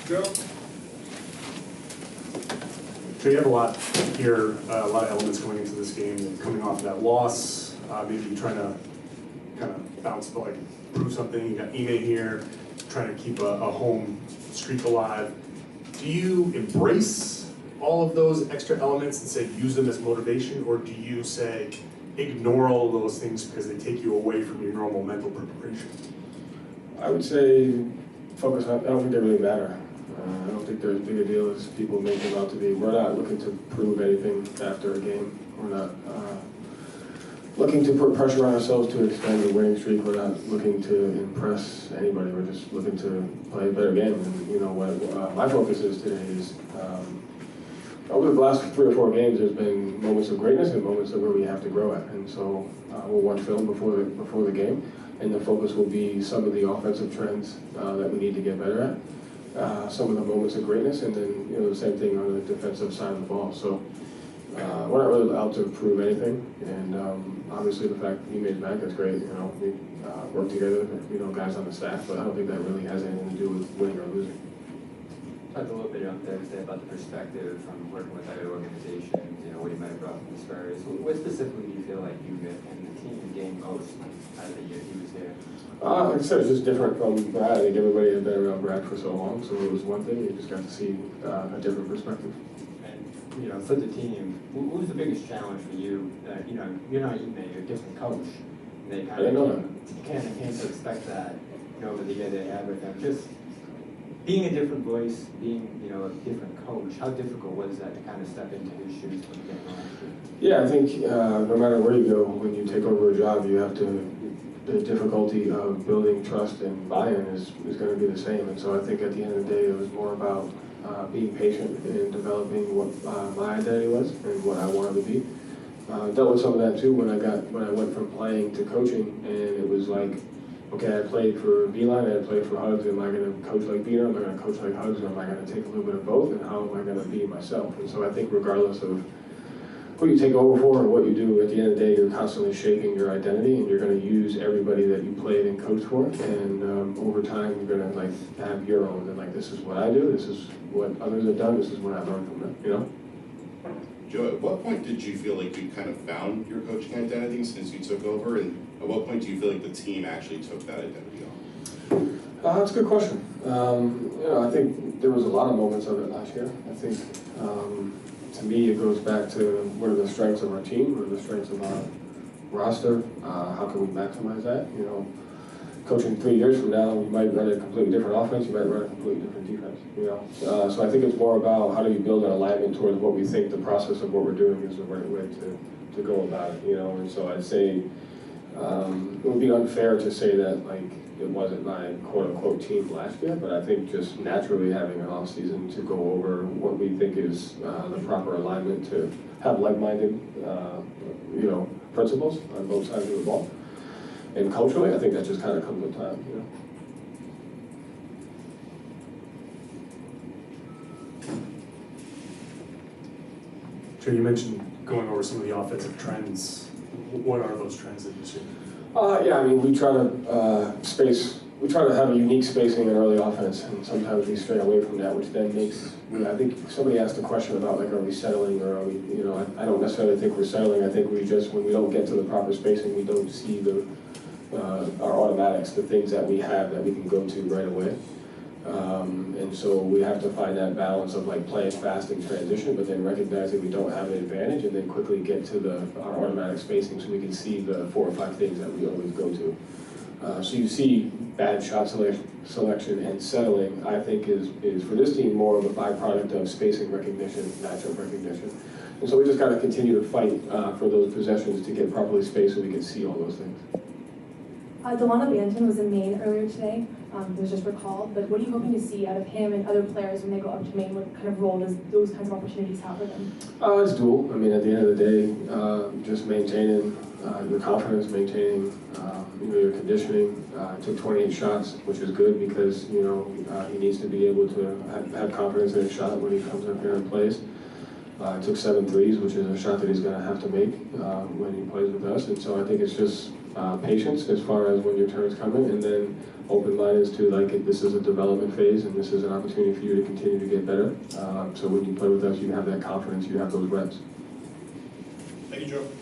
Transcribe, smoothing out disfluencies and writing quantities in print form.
Joe? So you have a lot here, a lot of elements going into this game, coming off of that loss, maybe trying to kind of bounce, but like prove something. You got Ime here, trying to keep a home streak alive. Do you embrace all of those extra elements and say use them as motivation, or do you say ignore all of those things because they take you away from your normal mental preparation? I would say focus on, I don't think they really matter. I don't think they're as big a deal as people make them out to be. We're not looking to prove anything after a game. We're not looking to put pressure on ourselves to extend the winning streak. We're not looking to impress anybody. We're just looking to play a better game. And you know what my focus is today is over the last 3 or 4 games, there's been moments of greatness and moments of where we have to grow at. And so we'll watch film before the game, and the focus will be some of the offensive trends that we need to get better at. Some of the moments of greatness, and then the same thing on the defensive side of the ball. So we're not really out to prove anything, and obviously the fact that he made it back is great. We work together, guys on the staff, but I don't think that really has anything to do with winning or losing. Talked a little bit on Thursday about the perspective from working with other organizations, what you might have brought from the Spurs. What specifically do you feel like you and the team gained most out of the year he was there? Like I said, it's just different from Brad. I think everybody had been around Brad for so long, so it was one thing. You just got to see a different perspective. And for the team, what was the biggest challenge for you? You're not Ime, you're a different coach. And they kind of came to expect that over the year they had with them. Just being a different voice, being a different coach. How difficult was that to kind of step into his shoes when you came last year? Yeah, I think no matter where you go, when you take over a job, you have to. The difficulty of building trust and buy-in is going to be the same. And so I think at the end of the day, it was more about being patient and developing what my identity was and what I wanted to be. Dealt with some of that too when I went from playing to coaching, and it was like, okay, I played for Beeline, I played for Hugs. Am I going to coach like Beeline? Am I going to coach like Hugs? Or am I going to take a little bit of both? And how am I going to be myself? And so I think regardless of who you take over for and what you do, at the end of the day, you're constantly shaping your identity, and you're going to use everybody that you played and coached for. And over time, you're going to have your own. And this is what I do. This is what others have done. This is what I learned from them. Joe, at what point did you feel like you kind of found your coaching identity since you took over, and at what point do you feel like the team actually took that identity on? That's a good question. I think there was a lot of moments of it last year. I think. To me, it goes back to what are the strengths of our team, what are the strengths of our roster, how can we maximize that? Coaching 3 years from now, you might run a completely different offense, you might run a completely different defense, So I think it's more about how do you build an alignment towards what we think the process of what we're doing is the right way to go about it, And so I'd say it would be unfair to say that, it wasn't my quote-unquote team last year, but I think just naturally having an off-season to go over what we think is the proper alignment to have like-minded, principles on both sides of the ball. And culturally, I think that just kind of comes with time, Joe, you mentioned going over some of the offensive trends. What are those trends that you see? We try to we try to have a unique spacing in early offense, and sometimes we stray away from that, which then makes, I think somebody asked a question about, are we settling, or are we, I don't necessarily think we're settling. I think we just, when we don't get to the proper spacing, we don't see our automatics, the things that we have that we can go to right away. And so we have to find that balance of playing fast in transition, but then recognizing we don't have an advantage, and then quickly get to our automatic spacing so we can see the 4 or 5 things that we always go to. So you see bad shot selection and settling, I think, is for this team more of a byproduct of spacing recognition, matchup recognition. And so we just got to continue to fight for those possessions to get properly spaced so we can see all those things. Delano Banton was in Maine earlier today. It was just recalled, but what are you hoping to see out of him and other players when they go up to Maine? What kind of role does those kinds of opportunities have for them? It's dual. At the end of the day, just maintaining your confidence, maintaining your conditioning. Took 28 shots, which is good because he needs to be able to have confidence in his shot when he comes up here and plays. Took 7 threes, which is a shot that he's going to have to make when he plays with us. And so I think it's just patience as far as when your turn's coming, and then open line is to like, this is a development phase, and this is an opportunity for you to continue to get better. So when you play with us, you have that confidence, you have those reps. Thank you, Joe.